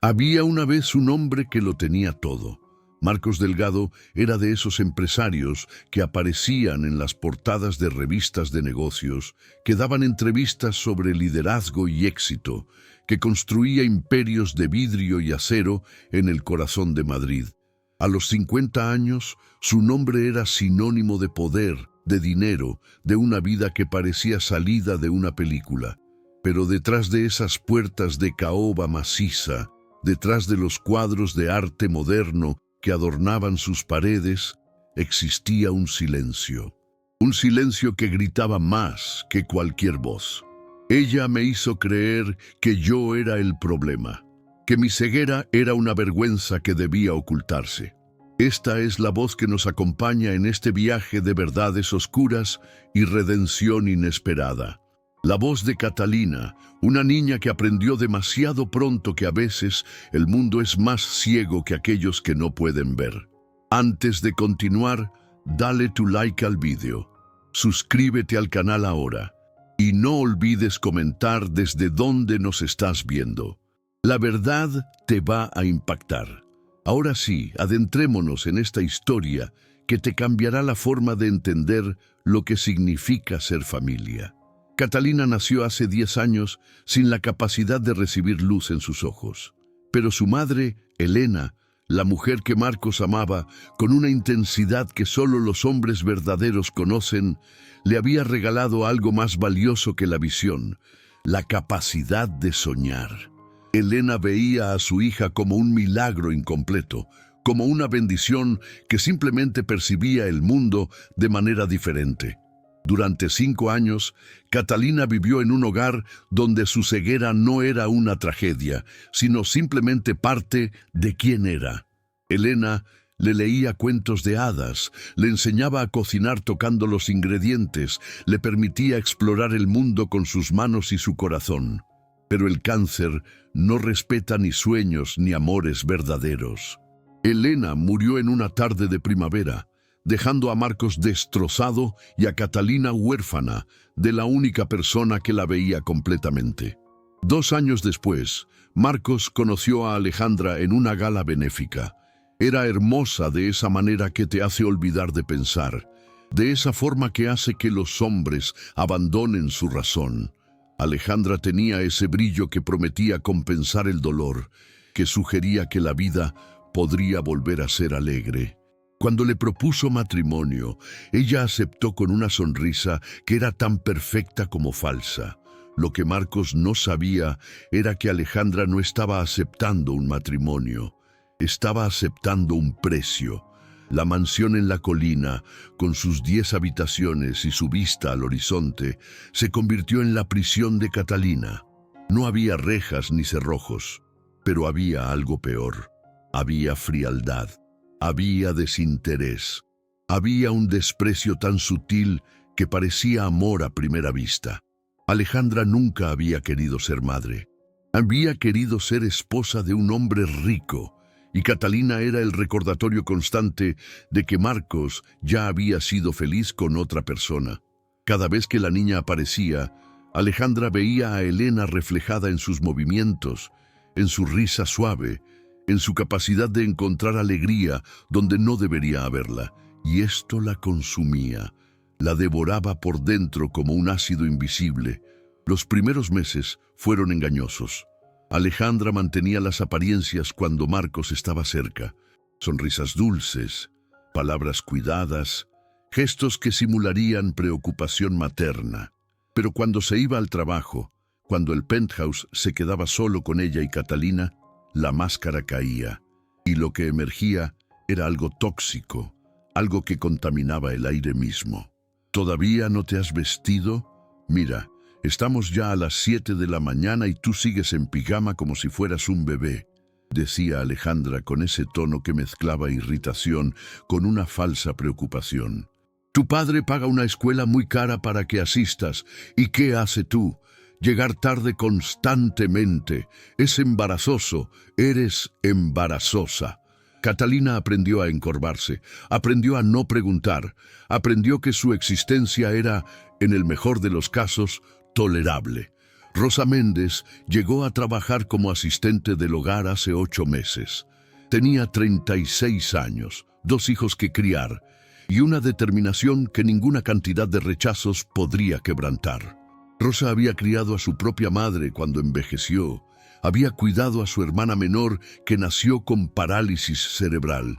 Había una vez un hombre que lo tenía todo. Marcos Delgado era de esos empresarios que aparecían en las portadas de revistas de negocios, que daban entrevistas sobre liderazgo y éxito, que construía imperios de vidrio y acero en el corazón de Madrid. A los 50 años, su nombre era sinónimo de poder, de dinero, de una vida que parecía salida de una película. Pero detrás de esas puertas de caoba maciza, detrás de los cuadros de arte moderno que adornaban sus paredes, existía un silencio que gritaba más que cualquier voz. Ella me hizo creer que yo era el problema, que mi ceguera era una vergüenza que debía ocultarse. Esta es la voz que nos acompaña en este viaje de verdades oscuras y redención inesperada. La voz de Catalina, una niña que aprendió demasiado pronto que a veces el mundo es más ciego que aquellos que no pueden ver. Antes de continuar, dale tu like al vídeo, suscríbete al canal ahora y no olvides comentar desde dónde nos estás viendo. La verdad te va a impactar. Ahora sí, adentrémonos en esta historia que te cambiará la forma de entender lo que significa ser familia. Catalina nació hace 10 años sin la capacidad de recibir luz en sus ojos. Pero su madre, Elena, la mujer que Marcos amaba con una intensidad que solo los hombres verdaderos conocen, le había regalado algo más valioso que la visión, la capacidad de soñar. Elena veía a su hija como un milagro incompleto, como una bendición que simplemente percibía el mundo de manera diferente. Durante 5 años, Catalina vivió en un hogar donde su ceguera no era una tragedia, sino simplemente parte de quién era. Elena le leía cuentos de hadas, le enseñaba a cocinar tocando los ingredientes, le permitía explorar el mundo con sus manos y su corazón. Pero el cáncer no respeta ni sueños ni amores verdaderos. Elena murió en una tarde de primavera, dejando a Marcos destrozado y a Catalina huérfana de la única persona que la veía completamente. 2 años después, Marcos conoció a Alejandra en una gala benéfica. Era hermosa de esa manera que te hace olvidar de pensar, de esa forma que hace que los hombres abandonen su razón. Alejandra tenía ese brillo que prometía compensar el dolor, que sugería que la vida podría volver a ser alegre. Cuando le propuso matrimonio, ella aceptó con una sonrisa que era tan perfecta como falsa. Lo que Marcos no sabía era que Alejandra no estaba aceptando un matrimonio, estaba aceptando un precio. La mansión en la colina, con sus 10 habitaciones y su vista al horizonte, se convirtió en la prisión de Catalina. No había rejas ni cerrojos, pero había algo peor. Había frialdad. Había desinterés, había un desprecio tan sutil que parecía amor a primera vista. Alejandra nunca había querido ser madre, había querido ser esposa de un hombre rico, y Catalina era el recordatorio constante de que Marcos ya había sido feliz con otra persona. Cada vez que la niña aparecía, Alejandra veía a Elena reflejada en sus movimientos, en su risa suave, en su capacidad de encontrar alegría donde no debería haberla, y esto la consumía, la devoraba por dentro como un ácido invisible. Los primeros meses fueron engañosos. Alejandra mantenía las apariencias cuando Marcos estaba cerca, sonrisas dulces, palabras cuidadas, gestos que simularían preocupación materna. Pero cuando se iba al trabajo, cuando el penthouse se quedaba solo con ella y Catalina, la máscara caía, y lo que emergía era algo tóxico, algo que contaminaba el aire mismo. ¿Todavía no te has vestido? Mira, estamos ya a las 7 de la mañana y tú sigues en pijama como si fueras un bebé, decía Alejandra con ese tono que mezclaba irritación con una falsa preocupación. Tu padre paga una escuela muy cara para que asistas, ¿y qué hace tú? Llegar tarde constantemente. Es embarazoso. Eres embarazosa. Catalina aprendió a encorvarse, aprendió a no preguntar, aprendió que su existencia era, en el mejor de los casos, tolerable. Rosa Méndez llegó a trabajar como asistente del hogar hace 8 meses. Tenía 36 años, 2 hijos que criar y una determinación que ninguna cantidad de rechazos podría quebrantar. Rosa había criado a su propia madre cuando envejeció. Había cuidado a su hermana menor que nació con parálisis cerebral.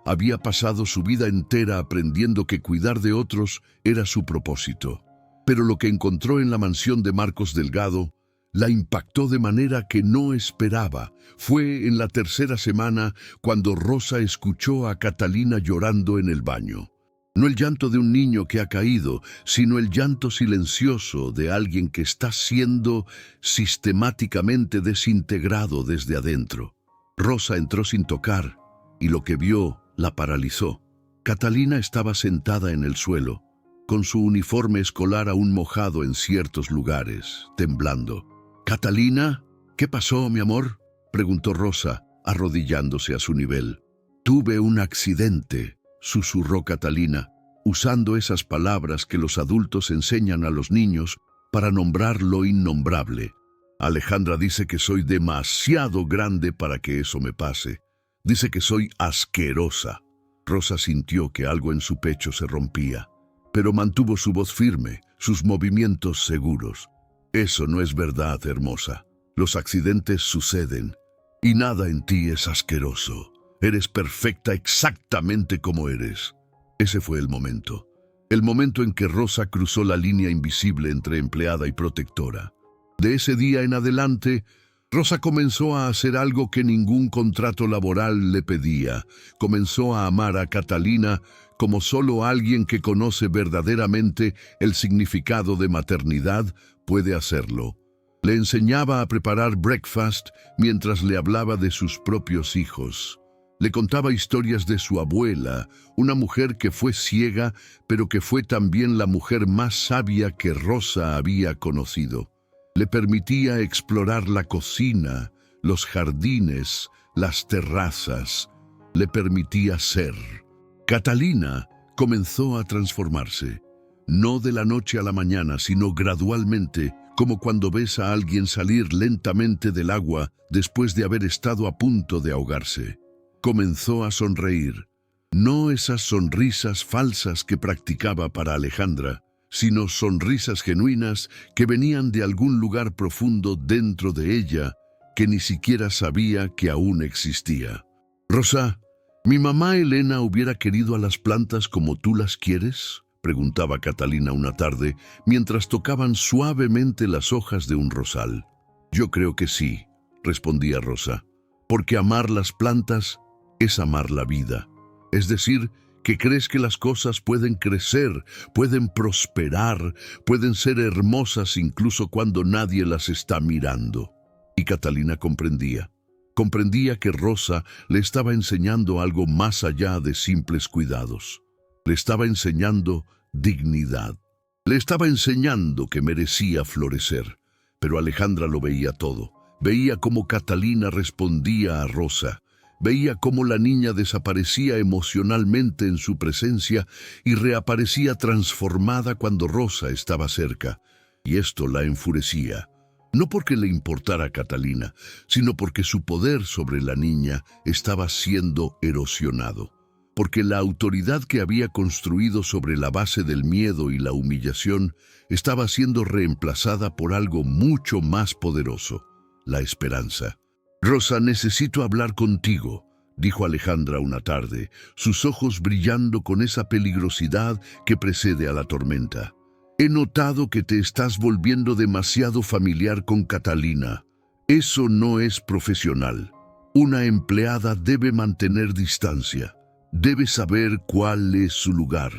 Había pasado su vida entera aprendiendo que cuidar de otros era su propósito. Pero lo que encontró en la mansión de Marcos Delgado la impactó de manera que no esperaba. Fue en la 3ª semana cuando Rosa escuchó a Catalina llorando en el baño. No el llanto de un niño que ha caído, sino el llanto silencioso de alguien que está siendo sistemáticamente desintegrado desde adentro. Rosa entró sin tocar, y lo que vio la paralizó. Catalina estaba sentada en el suelo, con su uniforme escolar aún mojado en ciertos lugares, temblando. «¿Catalina? ¿Qué pasó, mi amor?», preguntó Rosa, arrodillándose a su nivel. «Tuve un accidente», susurró Catalina, usando esas palabras que los adultos enseñan a los niños para nombrar lo innombrable. «Alejandra dice que soy demasiado grande para que eso me pase. Dice que soy asquerosa». Rosa sintió que algo en su pecho se rompía, pero mantuvo su voz firme, sus movimientos seguros. «Eso no es verdad, hermosa. Los accidentes suceden, y nada en ti es asqueroso. Eres perfecta exactamente como eres». Ese fue el momento en que Rosa cruzó la línea invisible entre empleada y protectora. De ese día en adelante, Rosa comenzó a hacer algo que ningún contrato laboral le pedía. Comenzó a amar a Catalina como solo alguien que conoce verdaderamente el significado de maternidad puede hacerlo. Le enseñaba a preparar breakfast mientras le hablaba de sus propios hijos. Le contaba historias de su abuela, una mujer que fue ciega, pero que fue también la mujer más sabia que Rosa había conocido. Le permitía explorar la cocina, los jardines, las terrazas. Le permitía ser. Catalina comenzó a transformarse, no de la noche a la mañana, sino gradualmente, como cuando ves a alguien salir lentamente del agua después de haber estado a punto de ahogarse. Comenzó a sonreír, no esas sonrisas falsas que practicaba para Alejandra, sino sonrisas genuinas que venían de algún lugar profundo dentro de ella que ni siquiera sabía que aún existía. «Rosa, ¿mi mamá Elena hubiera querido a las plantas como tú las quieres?», preguntaba Catalina una tarde mientras tocaban suavemente las hojas de un rosal. «Yo creo que sí», respondía Rosa, «porque amar las plantas es amar la vida. Es decir, que crees que las cosas pueden crecer, pueden prosperar, pueden ser hermosas incluso cuando nadie las está mirando». Y Catalina comprendía. Comprendía que Rosa le estaba enseñando algo más allá de simples cuidados. Le estaba enseñando dignidad. Le estaba enseñando que merecía florecer. Pero Alejandra lo veía todo. Veía cómo Catalina respondía a Rosa. Veía cómo la niña desaparecía emocionalmente en su presencia y reaparecía transformada cuando Rosa estaba cerca. Y esto la enfurecía. No porque le importara a Catalina, sino porque su poder sobre la niña estaba siendo erosionado. Porque la autoridad que había construido sobre la base del miedo y la humillación estaba siendo reemplazada por algo mucho más poderoso, la esperanza. «Rosa, necesito hablar contigo», dijo Alejandra una tarde, sus ojos brillando con esa peligrosidad que precede a la tormenta. «He notado que te estás volviendo demasiado familiar con Catalina. Eso no es profesional. Una empleada debe mantener distancia. Debe saber cuál es su lugar».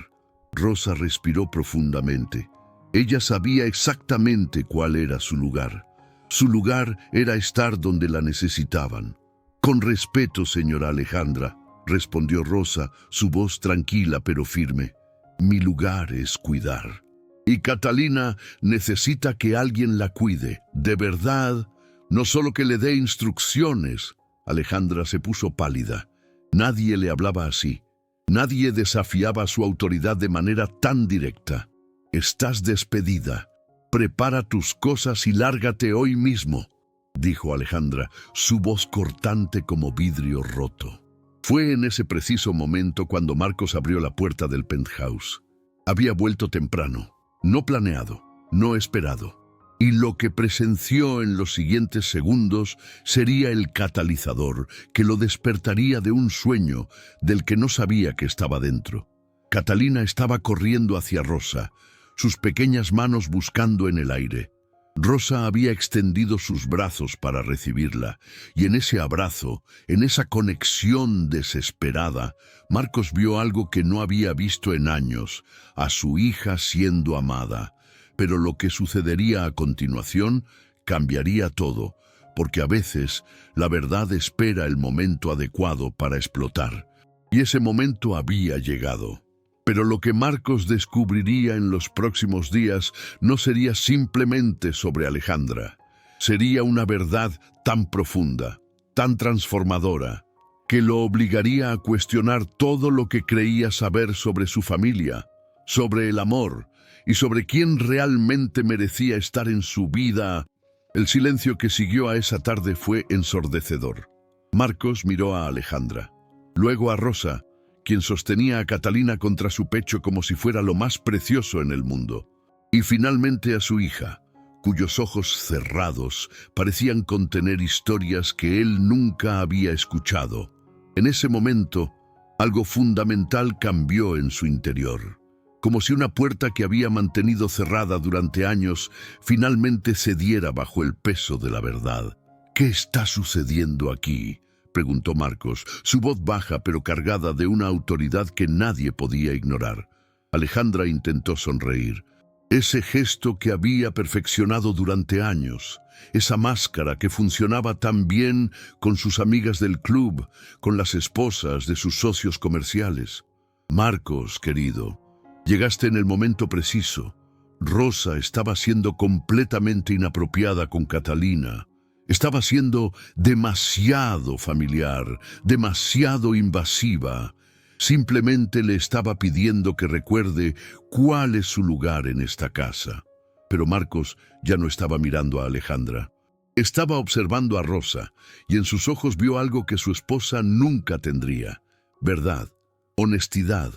Rosa respiró profundamente. Ella sabía exactamente cuál era su lugar. Su lugar era estar donde la necesitaban. «Con respeto, señora Alejandra», respondió Rosa, su voz tranquila pero firme. «Mi lugar es cuidar. Y Catalina necesita que alguien la cuide, de verdad, no solo que le dé instrucciones». Alejandra se puso pálida. Nadie le hablaba así. Nadie desafiaba su autoridad de manera tan directa. «Estás despedida». «Prepara tus cosas y lárgate hoy mismo», dijo Alejandra, su voz cortante como vidrio roto. Fue en ese preciso momento cuando Marcos abrió la puerta del penthouse. Había vuelto temprano, no planeado, no esperado. Y lo que presenció en los siguientes segundos sería el catalizador que lo despertaría de un sueño del que no sabía que estaba dentro. Catalina estaba corriendo hacia Rosa, sus pequeñas manos buscando en el aire. Rosa había extendido sus brazos para recibirla, y en ese abrazo, en esa conexión desesperada, Marcos vio algo que no había visto en años, a su hija siendo amada. Pero lo que sucedería a continuación cambiaría todo, porque a veces la verdad espera el momento adecuado para explotar. Y ese momento había llegado. Pero lo que Marcos descubriría en los próximos días no sería simplemente sobre Alejandra. Sería una verdad tan profunda, tan transformadora, que lo obligaría a cuestionar todo lo que creía saber sobre su familia, sobre el amor y sobre quién realmente merecía estar en su vida. El silencio que siguió a esa tarde fue ensordecedor. Marcos miró a Alejandra, luego a Rosa, quien sostenía a Catalina contra su pecho como si fuera lo más precioso en el mundo, y finalmente a su hija, cuyos ojos cerrados parecían contener historias que él nunca había escuchado. En ese momento, algo fundamental cambió en su interior, como si una puerta que había mantenido cerrada durante años finalmente cediera bajo el peso de la verdad. «¿Qué está sucediendo aquí?», preguntó Marcos, su voz baja pero cargada de una autoridad que nadie podía ignorar. Alejandra intentó sonreír. Ese gesto que había perfeccionado durante años, esa máscara que funcionaba tan bien con sus amigas del club, con las esposas de sus socios comerciales. «Marcos, querido, llegaste en el momento preciso. Rosa estaba siendo completamente inapropiada con Catalina. Estaba siendo demasiado familiar, demasiado invasiva. Simplemente le estaba pidiendo que recuerde cuál es su lugar en esta casa». Pero Marcos ya no estaba mirando a Alejandra. Estaba observando a Rosa, y en sus ojos vio algo que su esposa nunca tendría: verdad, honestidad,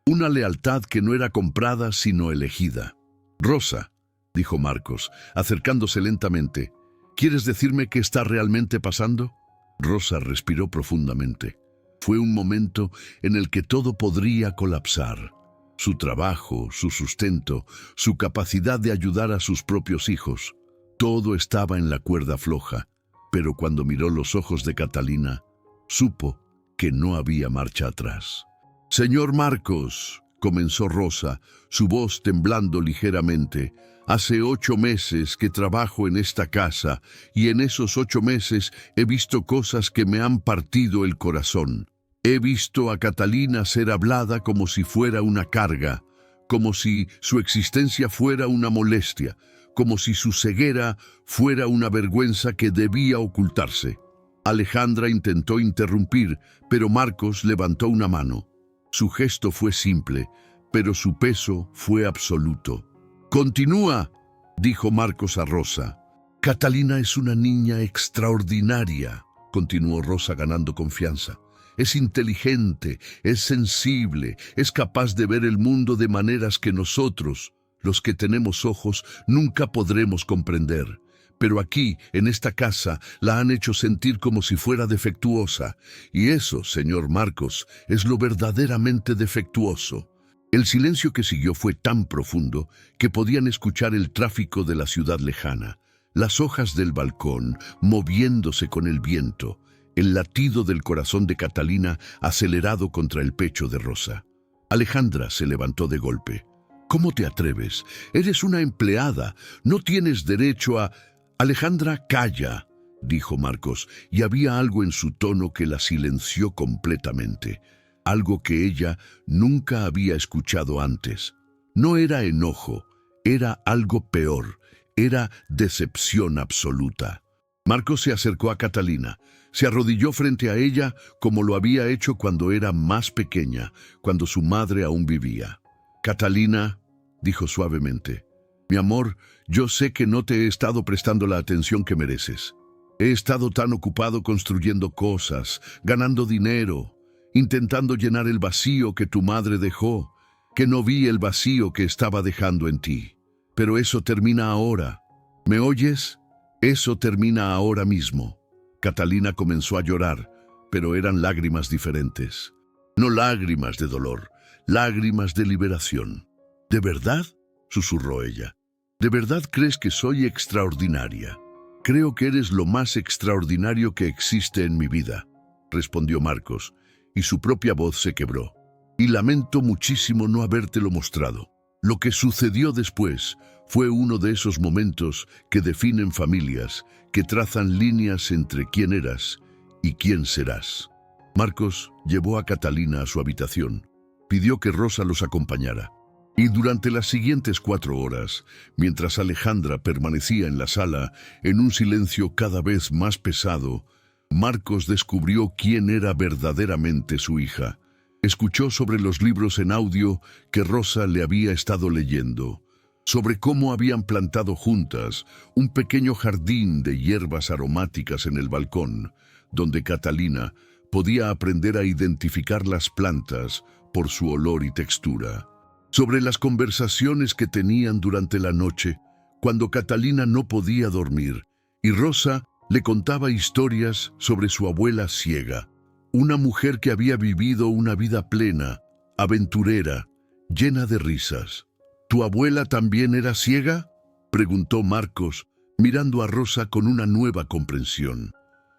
una lealtad que no era comprada sino elegida. «Rosa», dijo Marcos, acercándose lentamente, «¿quieres decirme qué está realmente pasando?». Rosa respiró profundamente. Fue un momento en el que todo podría colapsar. Su trabajo, su sustento, su capacidad de ayudar a sus propios hijos. Todo estaba en la cuerda floja. Pero cuando miró los ojos de Catalina, supo que no había marcha atrás. «Señor Marcos», comenzó Rosa, su voz temblando ligeramente, «hace 8 meses que trabajo en esta casa y en esos 8 meses he visto cosas que me han partido el corazón. He visto a Catalina ser hablada como si fuera una carga, como si su existencia fuera una molestia, como si su ceguera fuera una vergüenza que debía ocultarse». Alejandra intentó interrumpir, pero Marcos levantó una mano. Su gesto fue simple, pero su peso fue absoluto. «Continúa», dijo Marcos a Rosa. «Catalina es una niña extraordinaria», continuó Rosa ganando confianza. «Es inteligente, es sensible, es capaz de ver el mundo de maneras que nosotros, los que tenemos ojos, nunca podremos comprender. Pero aquí, en esta casa, la han hecho sentir como si fuera defectuosa. Y eso, señor Marcos, es lo verdaderamente defectuoso». El silencio que siguió fue tan profundo que podían escuchar el tráfico de la ciudad lejana, las hojas del balcón moviéndose con el viento, el latido del corazón de Catalina acelerado contra el pecho de Rosa. Alejandra se levantó de golpe. «¿Cómo te atreves? Eres una empleada. No tienes derecho a...». «Alejandra, calla», dijo Marcos, y había algo en su tono que la silenció completamente. Algo que ella nunca había escuchado antes. No era enojo, era algo peor, era decepción absoluta. Marcos se acercó a Catalina, se arrodilló frente a ella como lo había hecho cuando era más pequeña, cuando su madre aún vivía. «Catalina», dijo suavemente, Mi amor, yo sé que no te he estado prestando la atención que mereces. He estado tan ocupado construyendo cosas, ganando dinero, intentando llenar el vacío que tu madre dejó, que no vi el vacío que estaba dejando en ti. Pero eso termina ahora. ¿Me oyes? Eso termina ahora mismo. Catalina comenzó a llorar, pero eran lágrimas diferentes. No lágrimas de dolor, lágrimas de liberación. ¿De verdad?, susurró ella. ¿De verdad crees que soy extraordinaria? Creo que eres lo más extraordinario que existe en mi vida, respondió Marcos, y su propia voz se quebró. Y lamento muchísimo no habértelo mostrado. Lo que sucedió después fue uno de esos momentos que definen familias, que trazan líneas entre quién eras y quién serás. Marcos llevó a Catalina a su habitación. Pidió que Rosa los acompañara. Y durante las siguientes 4 horas, mientras Alejandra permanecía en la sala, en un silencio cada vez más pesado, Marcos descubrió quién era verdaderamente su hija. Escuchó sobre los libros en audio que Rosa le había estado leyendo, sobre cómo habían plantado juntas un pequeño jardín de hierbas aromáticas en el balcón, donde Catalina podía aprender a identificar las plantas por su olor y textura. Sobre las conversaciones que tenían durante la noche, cuando Catalina no podía dormir, y Rosa le contaba historias sobre su abuela ciega, una mujer que había vivido una vida plena, aventurera, llena de risas. ¿Tu abuela también era ciega?, preguntó Marcos, mirando a Rosa con una nueva comprensión.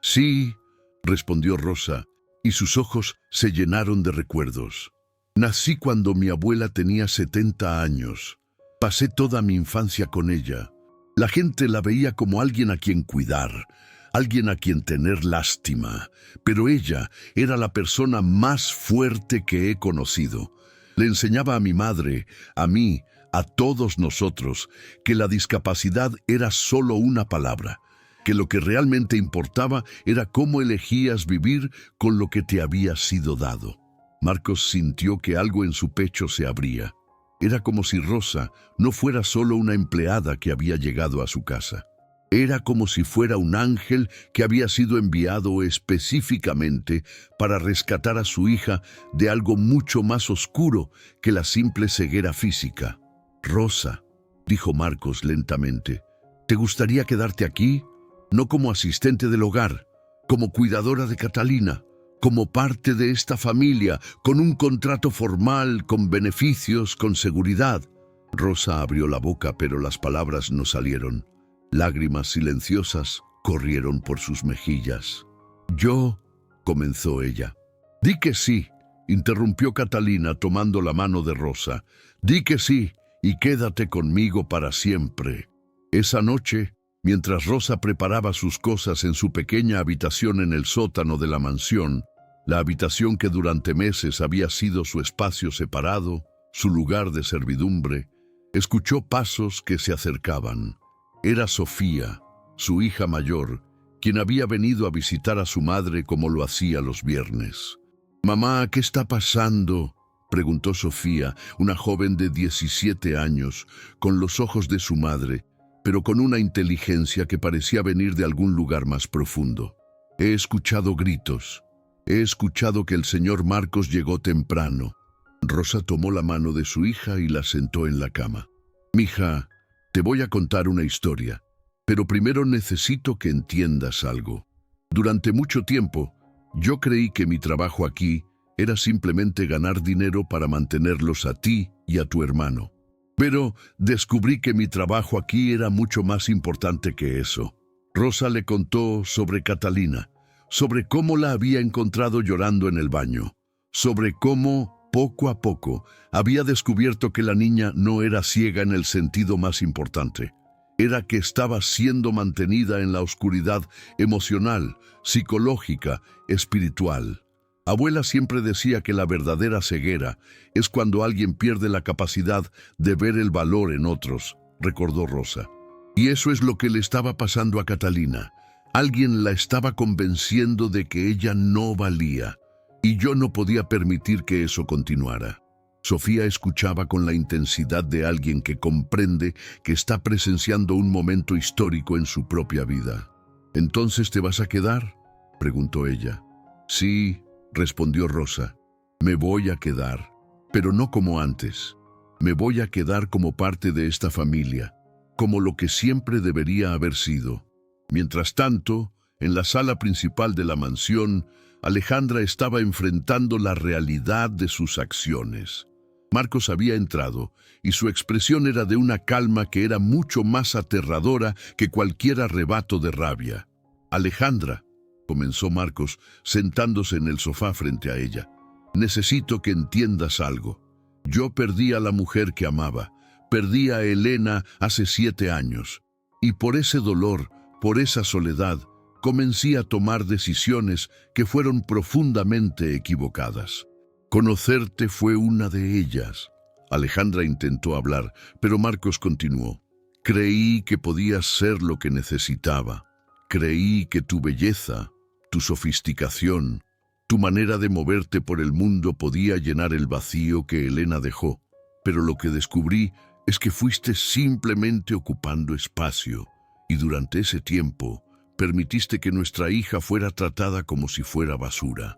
Sí, respondió Rosa, y sus ojos se llenaron de recuerdos. Nací cuando mi abuela tenía 70 años. Pasé toda mi infancia con ella. La gente la veía como alguien a quien cuidar, alguien a quien tener lástima, pero ella era la persona más fuerte que he conocido. Le enseñaba a mi madre, a mí, a todos nosotros, que la discapacidad era solo una palabra, que lo que realmente importaba era cómo elegías vivir con lo que te había sido dado. Marcos sintió que algo en su pecho se abría. Era como si Rosa no fuera solo una empleada que había llegado a su casa. Era como si fuera un ángel que había sido enviado específicamente para rescatar a su hija de algo mucho más oscuro que la simple ceguera física. Rosa, dijo Marcos lentamente, ¿te gustaría quedarte aquí? No como asistente del hogar, como cuidadora de Catalina, como parte de esta familia, con un contrato formal, con beneficios, con seguridad. Rosa abrió la boca, pero las palabras no salieron. Lágrimas silenciosas corrieron por sus mejillas. Yo, comenzó ella. Di que sí, interrumpió Catalina tomando la mano de Rosa. Di que sí, y quédate conmigo para siempre. Esa noche, mientras Rosa preparaba sus cosas en su pequeña habitación en el sótano de la mansión, la habitación que durante meses había sido su espacio separado, su lugar de servidumbre, escuchó pasos que se acercaban. Era Sofía, su hija mayor, quien había venido a visitar a su madre como lo hacía los viernes. «Mamá, ¿qué está pasando?», preguntó Sofía, una joven de 17 años, con los ojos de su madre, pero con una inteligencia que parecía venir de algún lugar más profundo. «He escuchado gritos. He escuchado que el señor Marcos llegó temprano». Rosa tomó la mano de su hija y la sentó en la cama. «Mija, te voy a contar una historia, pero primero necesito que entiendas algo. Durante mucho tiempo, yo creí que mi trabajo aquí era simplemente ganar dinero para mantenerlos a ti y a tu hermano. Pero descubrí que mi trabajo aquí era mucho más importante que eso». Rosa le contó sobre Catalina, sobre cómo la había encontrado llorando en el baño, sobre cómo, poco a poco, había descubierto que la niña no era ciega en el sentido más importante. Era que estaba siendo mantenida en la oscuridad emocional, psicológica, espiritual. Abuela siempre decía que la verdadera ceguera es cuando alguien pierde la capacidad de ver el valor en otros, recordó Rosa. Y eso es lo que le estaba pasando a Catalina. Alguien la estaba convenciendo de que ella no valía, y yo no podía permitir que eso continuara. Sofía escuchaba con la intensidad de alguien que comprende que está presenciando un momento histórico en su propia vida. «¿Entonces te vas a quedar?», preguntó ella. «Sí», respondió Rosa. «Me voy a quedar, pero no como antes. Me voy a quedar como parte de esta familia, como lo que siempre debería haber sido». Mientras tanto, en la sala principal de la mansión, Alejandra estaba enfrentando la realidad de sus acciones. Marcos había entrado, y su expresión era de una calma que era mucho más aterradora que cualquier arrebato de rabia. «Alejandra», comenzó Marcos, sentándose en el sofá frente a ella, «necesito que entiendas algo. Yo perdí a la mujer que amaba, perdí a Elena hace 7 años, y por ese dolor, por esa soledad, comencé a tomar decisiones que fueron profundamente equivocadas. Conocerte fue una de ellas». Alejandra intentó hablar, pero Marcos continuó. «Creí que podías ser lo que necesitaba. Creí que tu belleza, tu sofisticación, tu manera de moverte por el mundo podía llenar el vacío que Elena dejó. Pero lo que descubrí es que fuiste simplemente ocupando espacio, y durante ese tiempo permitiste que nuestra hija fuera tratada como si fuera basura».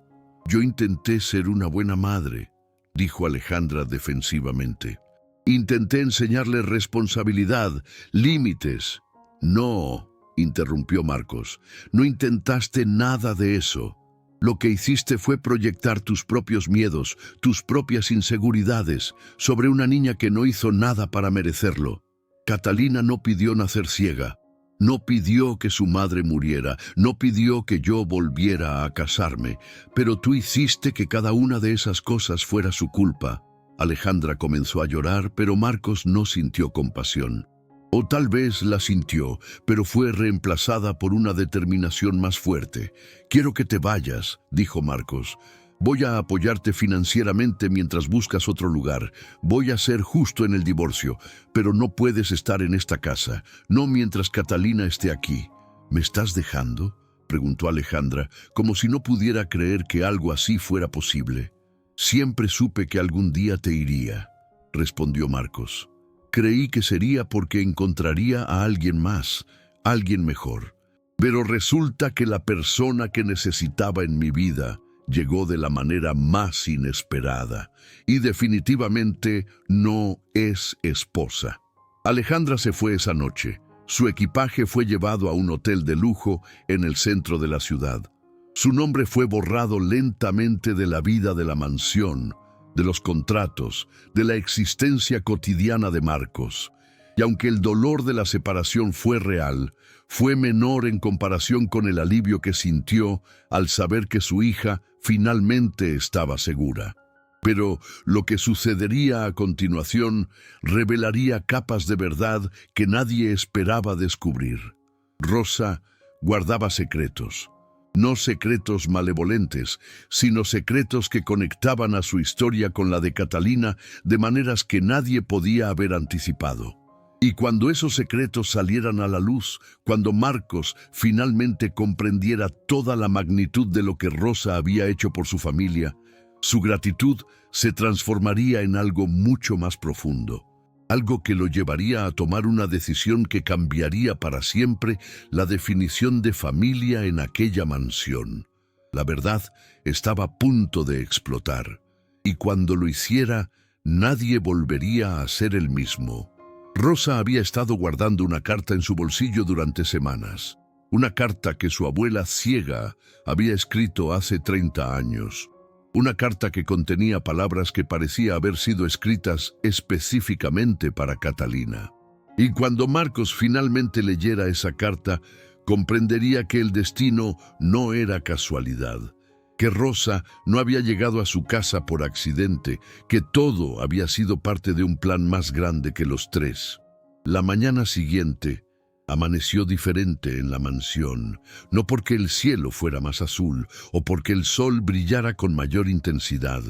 «Yo intenté ser una buena madre», dijo Alejandra defensivamente. «Intenté enseñarle responsabilidad, límites». «No», interrumpió Marcos, «no intentaste nada de eso. Lo que hiciste fue proyectar tus propios miedos, tus propias inseguridades, sobre una niña que no hizo nada para merecerlo. Catalina no pidió nacer ciega. No pidió que su madre muriera, no pidió que yo volviera a casarme, pero tú hiciste que cada una de esas cosas fuera su culpa». Alejandra comenzó a llorar, pero Marcos no sintió compasión. O tal vez la sintió, pero fue reemplazada por una determinación más fuerte. «Quiero que te vayas», dijo Marcos. «Voy a apoyarte financieramente mientras buscas otro lugar. Voy a ser justo en el divorcio, pero no puedes estar en esta casa, no mientras Catalina esté aquí». «¿Me estás dejando?», preguntó Alejandra, como si no pudiera creer que algo así fuera posible. «Siempre supe que algún día te iría», respondió Marcos. «Creí que sería porque encontraría a alguien más, alguien mejor. Pero resulta que la persona que necesitaba en mi vida llegó de la manera más inesperada, y definitivamente no es esposa». Alejandra se fue esa noche. Su equipaje fue llevado a un hotel de lujo en el centro de la ciudad. Su nombre fue borrado lentamente de la vida de la mansión, de los contratos, de la existencia cotidiana de Marcos. Y aunque el dolor de la separación fue real, fue menor en comparación con el alivio que sintió al saber que su hija finalmente estaba segura. Pero lo que sucedería a continuación revelaría capas de verdad que nadie esperaba descubrir. Rosa guardaba secretos. No secretos malevolentes, sino secretos que conectaban a su historia con la de Catalina de maneras que nadie podía haber anticipado. Y cuando esos secretos salieran a la luz, cuando Marcos finalmente comprendiera toda la magnitud de lo que Rosa había hecho por su familia, su gratitud se transformaría en algo mucho más profundo. Algo que lo llevaría a tomar una decisión que cambiaría para siempre la definición de familia en aquella mansión. La verdad estaba a punto de explotar, y cuando lo hiciera, nadie volvería a ser el mismo. Rosa había estado guardando una carta en su bolsillo durante semanas. Una carta que su abuela ciega había escrito hace 30 años. Una carta que contenía palabras que parecía haber sido escritas específicamente para Catalina. Y cuando Marcos finalmente leyera esa carta, comprendería que el destino no era casualidad, que Rosa no había llegado a su casa por accidente, que todo había sido parte de un plan más grande que los tres. La mañana siguiente amaneció diferente en la mansión, no porque el cielo fuera más azul o porque el sol brillara con mayor intensidad,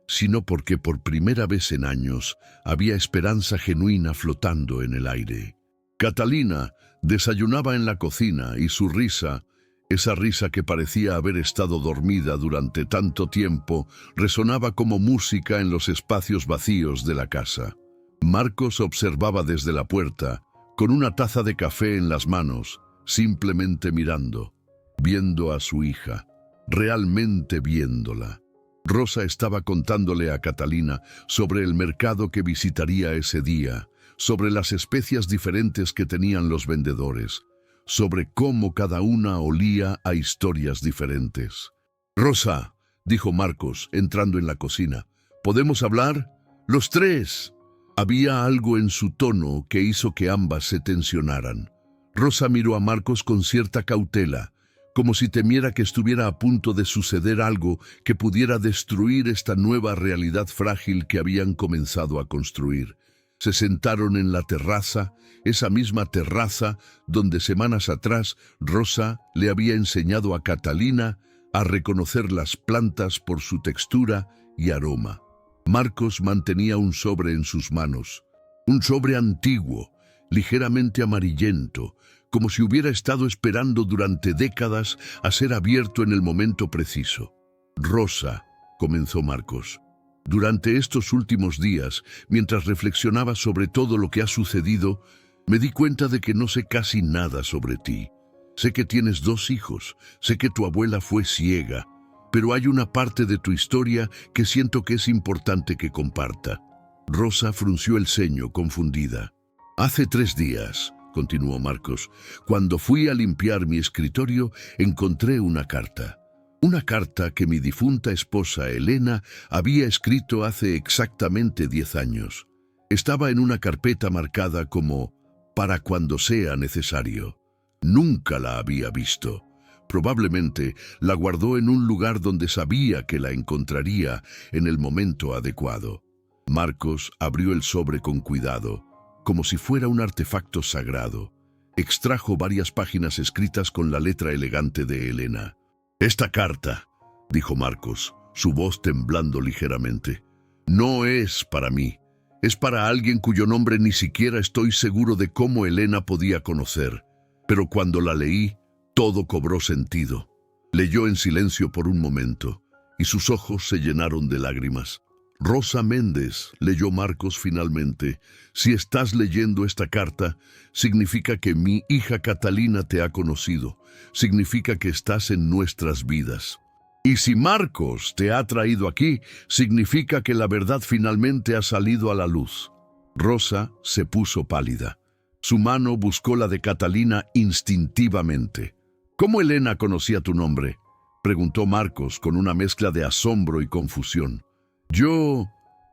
sino porque por primera vez en años había esperanza genuina flotando en el aire. Catalina desayunaba en la cocina y su risa Esa risa que parecía haber estado dormida durante tanto tiempo resonaba como música en los espacios vacíos de la casa. Marcos observaba desde la puerta, con una taza de café en las manos, simplemente mirando, viendo a su hija, realmente viéndola. Rosa estaba contándole a Catalina sobre el mercado que visitaría ese día, sobre las especias diferentes que tenían los vendedores, sobre cómo cada una olía a historias diferentes. «Rosa», dijo Marcos, entrando en la cocina, «¿podemos hablar? Los tres». Había algo en su tono que hizo que ambas se tensionaran. Rosa miró a Marcos con cierta cautela, como si temiera que estuviera a punto de suceder algo que pudiera destruir esta nueva realidad frágil que habían comenzado a construir. Se sentaron en la terraza, esa misma terraza donde semanas atrás Rosa le había enseñado a Catalina a reconocer las plantas por su textura y aroma. Marcos mantenía un sobre en sus manos, un sobre antiguo, ligeramente amarillento, como si hubiera estado esperando durante décadas a ser abierto en el momento preciso. «Rosa», comenzó Marcos, «durante estos últimos días, mientras reflexionaba sobre todo lo que ha sucedido, me di cuenta de que no sé casi nada sobre ti. Sé que tienes 2 hijos, sé que tu abuela fue ciega, pero hay una parte de tu historia que siento que es importante que comparta». Rosa frunció el ceño, confundida. «Hace 3 días», continuó Marcos, «cuando fui a limpiar mi escritorio, encontré una carta. Una carta que mi difunta esposa Elena había escrito hace exactamente 10 años. Estaba en una carpeta marcada como «para cuando sea necesario». Nunca la había visto. Probablemente la guardó en un lugar donde sabía que la encontraría en el momento adecuado. Marcos abrió el sobre con cuidado, como si fuera un artefacto sagrado. Extrajo varias páginas escritas con la letra elegante de Elena. «Esta carta», dijo Marcos, su voz temblando ligeramente, «no es para mí. Es para alguien cuyo nombre ni siquiera estoy seguro de cómo Elena podía conocer. Pero cuando la leí, todo cobró sentido». Leyó en silencio por un momento, y sus ojos se llenaron de lágrimas. «Rosa Méndez», leyó Marcos finalmente, «si estás leyendo esta carta, significa que mi hija Catalina te ha conocido, significa que estás en nuestras vidas. Y si Marcos te ha traído aquí, significa que la verdad finalmente ha salido a la luz». Rosa se puso pálida. Su mano buscó la de Catalina instintivamente. «¿Cómo Elena conocía tu nombre?», preguntó Marcos con una mezcla de asombro y confusión. «Yo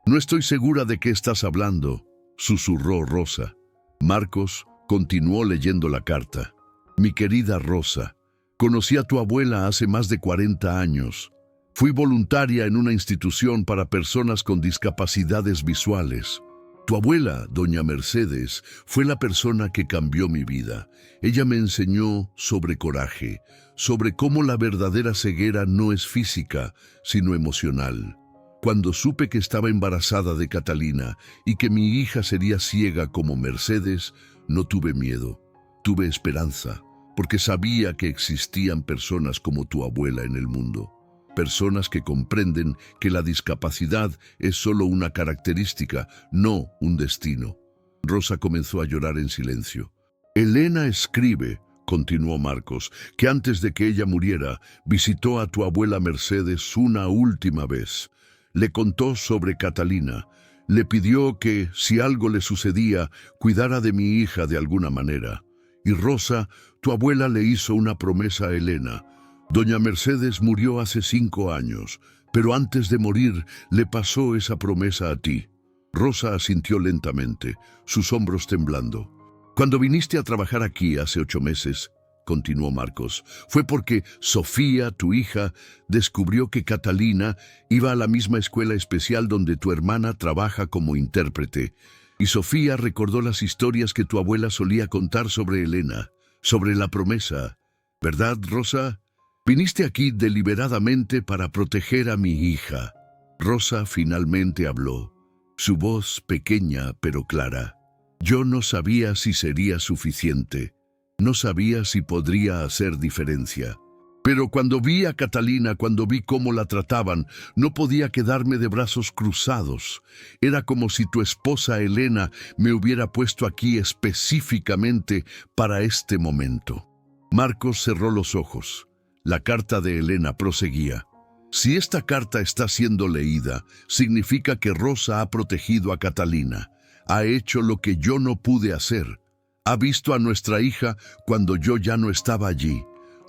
no estoy segura de qué estás hablando», susurró Rosa. Marcos continuó leyendo la carta. «Mi querida Rosa, conocí a tu abuela hace más de 40 años. Fui voluntaria en una institución para personas con discapacidades visuales. Tu abuela, doña Mercedes, fue la persona que cambió mi vida. Ella me enseñó sobre coraje, sobre cómo la verdadera ceguera no es física, sino emocional. Cuando supe que estaba embarazada de Catalina y que mi hija sería ciega como Mercedes, no tuve miedo, tuve esperanza, porque sabía que existían personas como tu abuela en el mundo. Personas que comprenden que la discapacidad es solo una característica, no un destino». Rosa comenzó a llorar en silencio. «Elena escribe», continuó Marcos, «que antes de que ella muriera, visitó a tu abuela Mercedes una última vez. Le contó sobre Catalina. Le pidió que, si algo le sucedía, cuidara de mi hija de alguna manera. Y Rosa, tu abuela le hizo una promesa a Elena. Doña Mercedes murió hace 5 años, pero antes de morir le pasó esa promesa a ti». Rosa asintió lentamente, sus hombros temblando. «Cuando viniste a trabajar aquí hace 8 meses», continuó Marcos, «fue porque Sofía, tu hija, descubrió que Catalina iba a la misma escuela especial donde tu hermana trabaja como intérprete. Y Sofía recordó las historias que tu abuela solía contar sobre Elena, sobre la promesa. ¿Verdad, Rosa? Viniste aquí deliberadamente para proteger a mi hija». Rosa finalmente habló, su voz pequeña pero clara. «Yo no sabía si sería suficiente. No sabía si podría hacer diferencia. Pero cuando vi a Catalina, cuando vi cómo la trataban, no podía quedarme de brazos cruzados. Era como si tu esposa Elena me hubiera puesto aquí específicamente para este momento. Marcos cerró los ojos. La carta de Elena proseguía. Si esta carta está siendo leída, significa que Rosa ha protegido a Catalina. Ha hecho lo que yo no pude hacer. Ha visto a nuestra hija cuando yo ya no estaba allí.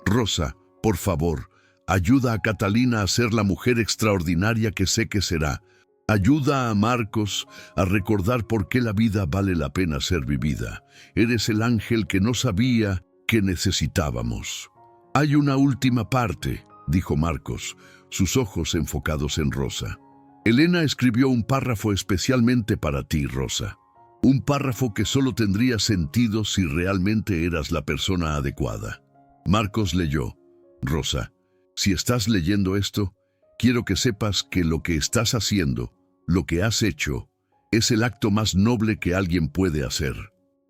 Rosa, por favor, ayuda a Catalina a ser la mujer extraordinaria que sé que será. Ayuda a Marcos a recordar por qué la vida vale la pena ser vivida. Eres el ángel que no sabía que necesitábamos. Hay una última parte, dijo Marcos, sus ojos enfocados en Rosa. Elena escribió un párrafo especialmente para ti, Rosa. Un párrafo que solo tendría sentido si realmente eras la persona adecuada. Marcos leyó. Rosa, si estás leyendo esto, quiero que sepas que lo que estás haciendo, lo que has hecho, es el acto más noble que alguien puede hacer.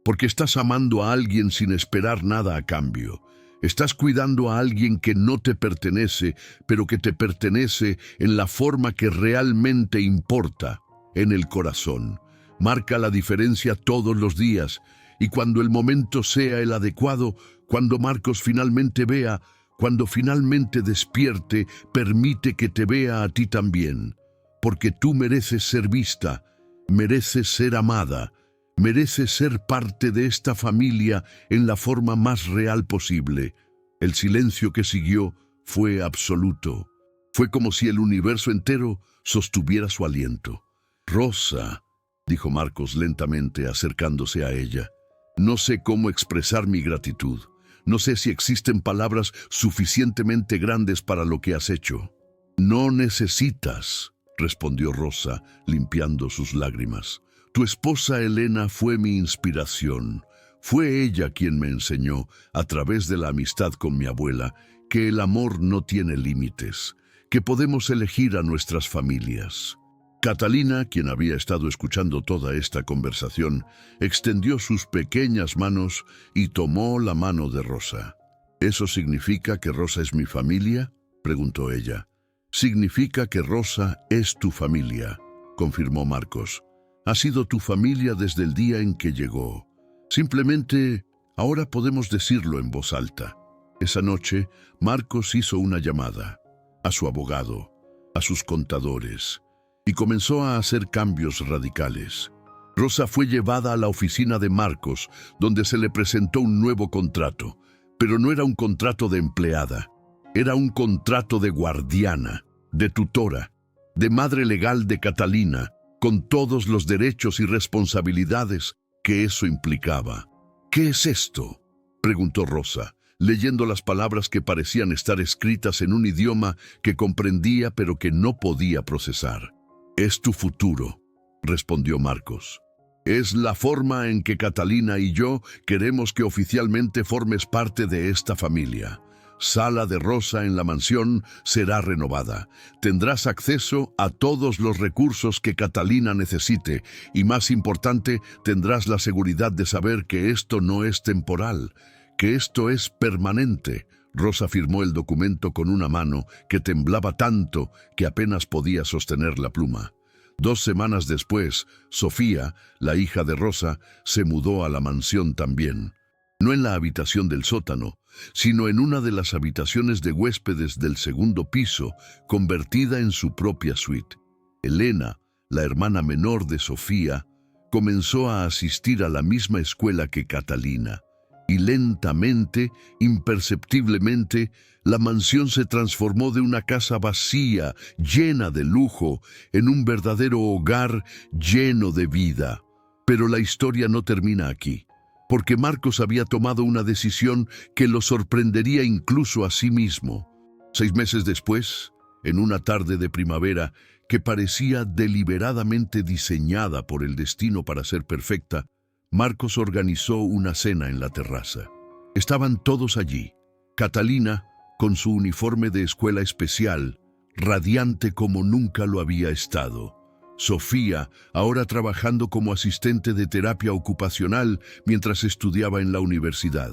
Porque estás amando a alguien sin esperar nada a cambio. Estás cuidando a alguien que no te pertenece, pero que te pertenece en la forma que realmente importa, en el corazón. Marca la diferencia todos los días, y cuando el momento sea el adecuado, cuando Marcos finalmente vea, cuando finalmente despierte, permite que te vea a ti también, porque tú mereces ser vista, mereces ser amada, mereces ser parte de esta familia en la forma más real posible. El silencio que siguió fue absoluto. Fue como si el universo entero sostuviera su aliento. Rosa, dijo Marcos lentamente acercándose a ella, no sé cómo expresar mi gratitud. No sé si existen palabras suficientemente grandes para lo que has hecho. No necesitas, respondió Rosa, limpiando sus lágrimas. Tu esposa Elena fue mi inspiración. Fue ella quien me enseñó, a través de la amistad con mi abuela, que el amor no tiene límites, que podemos elegir a nuestras familias. Catalina, quien había estado escuchando toda esta conversación, extendió sus pequeñas manos y tomó la mano de Rosa. ¿Eso significa que Rosa es mi familia?, preguntó ella. Significa que Rosa es tu familia, confirmó Marcos. Ha sido tu familia desde el día en que llegó. Simplemente, ahora podemos decirlo en voz alta. Esa noche, Marcos hizo una llamada a su abogado, a sus contadores, y comenzó a hacer cambios radicales. Rosa fue llevada a la oficina de Marcos, donde se le presentó un nuevo contrato, pero no era un contrato de empleada, era un contrato de guardiana, de tutora, de madre legal de Catalina, con todos los derechos y responsabilidades que eso implicaba. ¿Qué es esto?, preguntó Rosa, leyendo las palabras que parecían estar escritas en un idioma que comprendía pero que no podía procesar. Es tu futuro, respondió Marcos. Es la forma en que Catalina y yo queremos que oficialmente formes parte de esta familia. Sala de Rosa en la mansión será renovada. Tendrás acceso a todos los recursos que Catalina necesite y, más importante, tendrás la seguridad de saber que esto no es temporal, que esto es permanente. Rosa firmó el documento con una mano que temblaba tanto que apenas podía sostener la pluma. 2 semanas después, Sofía, la hija de Rosa, se mudó a la mansión también. No en la habitación del sótano, sino en una de las habitaciones de huéspedes del 2º piso, convertida en su propia suite. Elena, la hermana menor de Sofía, comenzó a asistir a la misma escuela que Catalina. Y lentamente, imperceptiblemente, la mansión se transformó de una casa vacía, llena de lujo, en un verdadero hogar lleno de vida. Pero la historia no termina aquí, porque Marcos había tomado una decisión que lo sorprendería incluso a sí mismo. 6 meses después, en una tarde de primavera que parecía deliberadamente diseñada por el destino para ser perfecta, Marcos organizó una cena en la terraza. Estaban todos allí. Catalina, con su uniforme de escuela especial, radiante como nunca lo había estado. Sofía, ahora trabajando como asistente de terapia ocupacional mientras estudiaba en la universidad.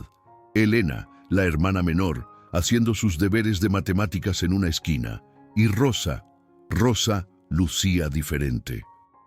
Elena, la hermana menor, haciendo sus deberes de matemáticas en una esquina, y Rosa lucía diferente.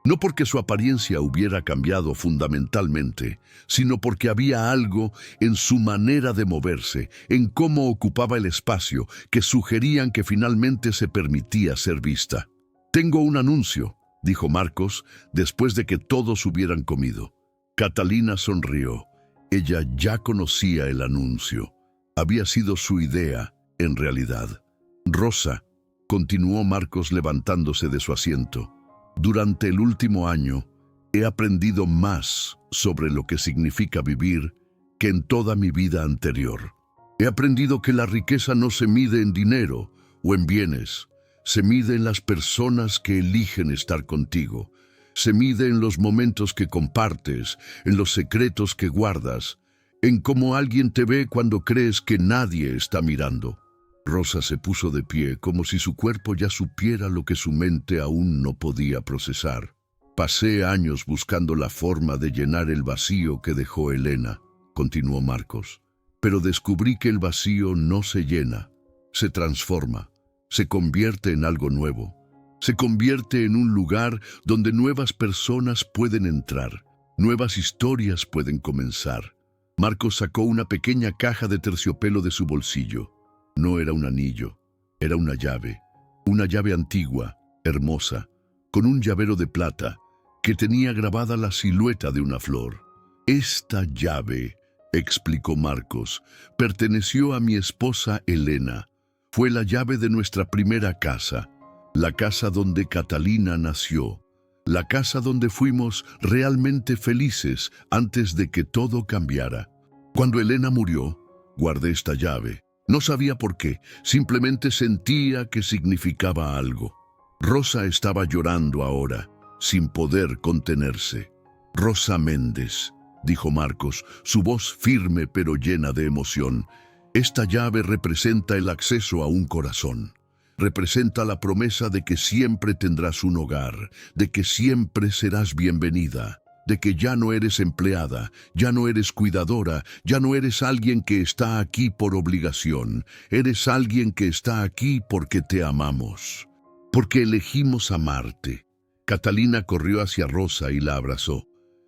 No porque su apariencia hubiera cambiado fundamentalmente, sino porque había algo en su manera de moverse, en cómo ocupaba el espacio, que sugerían que finalmente se permitía ser vista. «Tengo un anuncio», dijo Marcos, después de que todos hubieran comido. Catalina sonrió. Ella ya conocía el anuncio. Había sido su idea, en realidad. «Rosa», continuó Marcos levantándose de su asiento, «durante el último año he aprendido más sobre lo que significa vivir que en toda mi vida anterior. He aprendido que la riqueza no se mide en dinero o en bienes, se mide en las personas que eligen estar contigo, se mide en los momentos que compartes, en los secretos que guardas, en cómo alguien te ve cuando crees que nadie está mirando». Rosa se puso de pie como si su cuerpo ya supiera lo que su mente aún no podía procesar. «Pasé años buscando la forma de llenar el vacío que dejó Elena», continuó Marcos. «Pero descubrí que el vacío no se llena, se transforma, se convierte en algo nuevo. Se convierte en un lugar donde nuevas personas pueden entrar, nuevas historias pueden comenzar». Marcos sacó una pequeña caja de terciopelo de su bolsillo. No era un anillo, era una llave antigua, hermosa, con un llavero de plata que tenía grabada la silueta de una flor. «Esta llave», explicó Marcos, «perteneció a mi esposa Elena. Fue la llave de nuestra primera casa, la casa donde Catalina nació, la casa donde fuimos realmente felices antes de que todo cambiara. Cuando Elena murió, guardé esta llave. No sabía por qué, simplemente sentía que significaba algo». Rosa estaba llorando ahora, sin poder contenerse. «Rosa Méndez», dijo Marcos, su voz firme pero llena de emoción. «Esta llave representa el acceso a un corazón. Representa la promesa de que siempre tendrás un hogar, de que siempre serás bienvenida, de que ya no eres empleada, ya no eres cuidadora, ya no eres alguien que está aquí por obligación, eres alguien que está aquí porque te amamos, porque elegimos amarte». Catalina corrió hacia Rosa y la abrazó.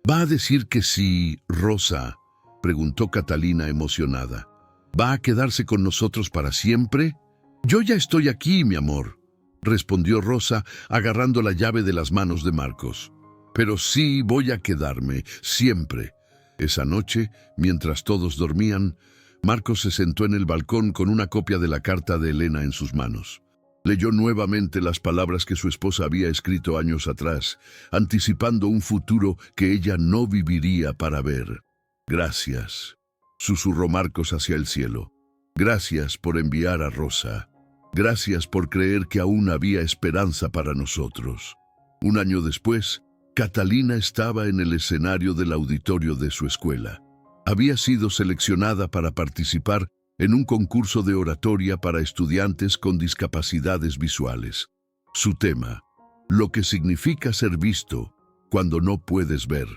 «¿Va a decir que sí, Rosa?», preguntó Catalina emocionada. «¿Va a quedarse con nosotros para siempre?». «Yo ya estoy aquí, mi amor», respondió Rosa, agarrando la llave de las manos de Marcos. «Pero sí voy a quedarme, siempre». Esa noche, mientras todos dormían, Marcos se sentó en el balcón con una copia de la carta de Elena en sus manos. Leyó nuevamente las palabras que su esposa había escrito años atrás, anticipando un futuro que ella no viviría para ver. «Gracias», susurró Marcos hacia el cielo. «Gracias por enviar a Rosa. Gracias por creer que aún había esperanza para nosotros». Un año después, Catalina estaba en el escenario del auditorio de su escuela. Había sido seleccionada para participar en un concurso de oratoria para estudiantes con discapacidades visuales. Su tema: lo que significa ser visto cuando no puedes ver.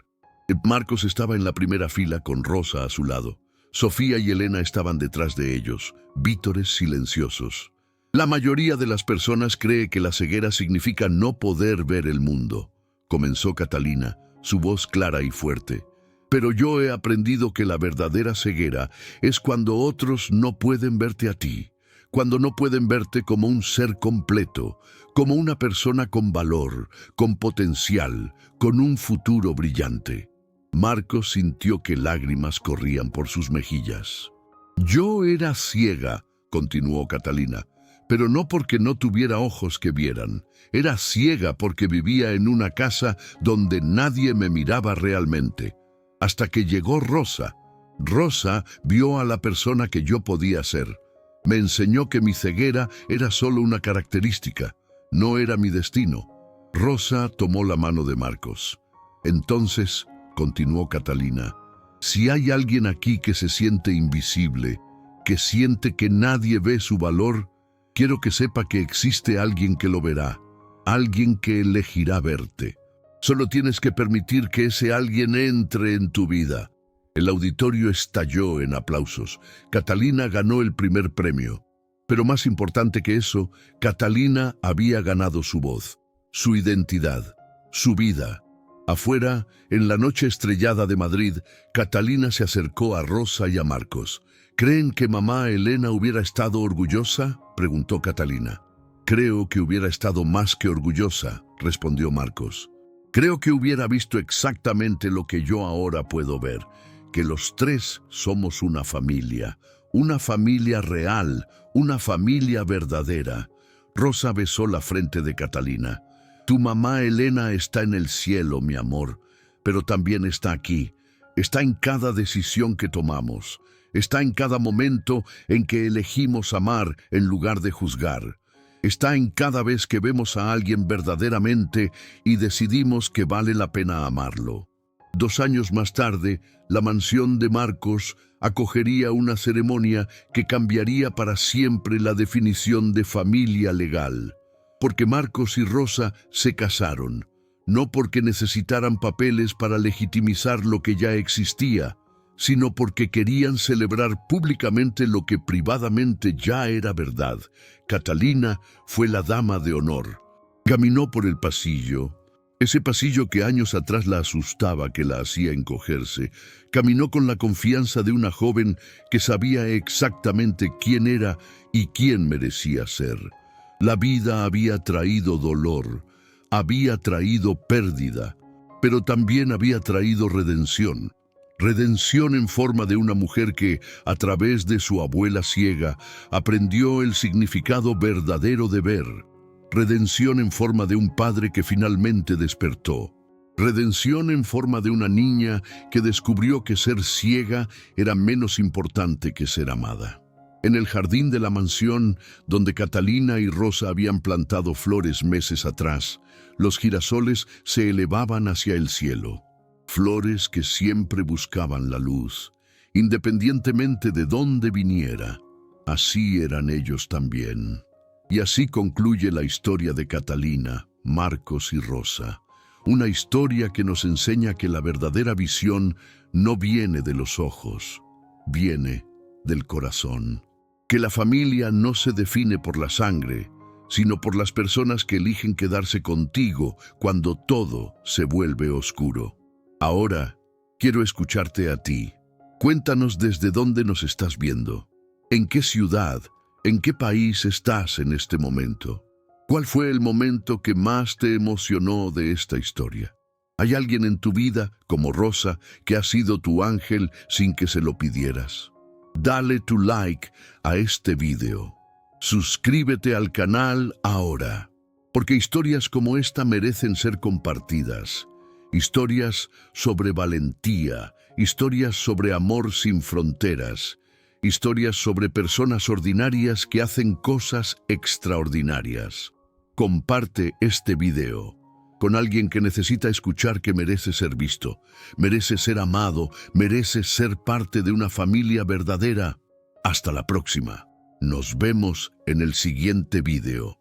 Marcos estaba en la primera fila con Rosa a su lado. Sofía y Elena estaban detrás de ellos, vítores silenciosos. «La mayoría de las personas cree que la ceguera significa no poder ver el mundo», comenzó Catalina, su voz clara y fuerte. «Pero yo he aprendido que la verdadera ceguera es cuando otros no pueden verte a ti, cuando no pueden verte como un ser completo, como una persona con valor, con potencial, con un futuro brillante». Marcos sintió que lágrimas corrían por sus mejillas. «Yo era ciega», continuó Catalina, «pero no porque no tuviera ojos que vieran. Era ciega porque vivía en una casa donde nadie me miraba realmente. Hasta que llegó Rosa. Rosa vio a la persona que yo podía ser. Me enseñó que mi ceguera era solo una característica, no era mi destino». Rosa tomó la mano de Marcos. «Entonces», continuó Catalina, «si hay alguien aquí que se siente invisible, que siente que nadie ve su valor, quiero que sepa que existe alguien que lo verá, alguien que elegirá verte. Solo tienes que permitir que ese alguien entre en tu vida. El auditorio estalló en aplausos. Catalina ganó el primer premio. Pero más importante que eso, Catalina había ganado su voz, su identidad, su vida. Afuera, en la noche estrellada de Madrid, Catalina se acercó a Rosa y a Marcos. ¿Creen que mamá Elena hubiera estado orgullosa?, preguntó Catalina. Creo que hubiera estado más que orgullosa, respondió Marcos. Creo que hubiera visto exactamente lo que yo ahora puedo ver, que los tres somos una familia real, una familia verdadera. Rosa besó la frente de Catalina. Tu mamá Elena está en el cielo, mi amor, pero también está aquí. Está en cada decisión que tomamos. Está en cada momento en que elegimos amar en lugar de juzgar. Está en cada vez que vemos a alguien verdaderamente y decidimos que vale la pena amarlo. 2 años más tarde, la mansión de Marcos acogería una ceremonia que cambiaría para siempre la definición de familia legal. Porque Marcos y Rosa se casaron, no porque necesitaran papeles para legitimizar lo que ya existía, sino porque querían celebrar públicamente lo que privadamente ya era verdad. Catalina fue la dama de honor. Caminó por el pasillo, ese pasillo que años atrás la asustaba, que la hacía encogerse. Caminó con la confianza de una joven que sabía exactamente quién era y quién merecía ser. La vida había traído dolor, había traído pérdida, pero también había traído redención. Redención en forma de una mujer que, a través de su abuela ciega, aprendió el significado verdadero de ver. Redención en forma de un padre que finalmente despertó. Redención en forma de una niña que descubrió que ser ciega era menos importante que ser amada. En el jardín de la mansión, donde Catalina y Rosa habían plantado flores meses atrás, los girasoles se elevaban hacia el cielo. Flores que siempre buscaban la luz, independientemente de dónde viniera. Así eran ellos también. Y así concluye la historia de Catalina, Marcos y Rosa. Una historia que nos enseña que la verdadera visión no viene de los ojos, viene del corazón. Que la familia no se define por la sangre, sino por las personas que eligen quedarse contigo cuando todo se vuelve oscuro. Ahora, quiero escucharte a ti. Cuéntanos desde dónde nos estás viendo. ¿En qué ciudad, en qué país estás en este momento? ¿Cuál fue el momento que más te emocionó de esta historia? ¿Hay alguien en tu vida, como Rosa, que ha sido tu ángel sin que se lo pidieras? Dale tu like a este video. Suscríbete al canal ahora, porque historias como esta merecen ser compartidas. Historias sobre valentía, historias sobre amor sin fronteras, historias sobre personas ordinarias que hacen cosas extraordinarias. Comparte este video con alguien que necesita escuchar que merece ser visto, merece ser amado, merece ser parte de una familia verdadera. Hasta la próxima. Nos vemos en el siguiente video.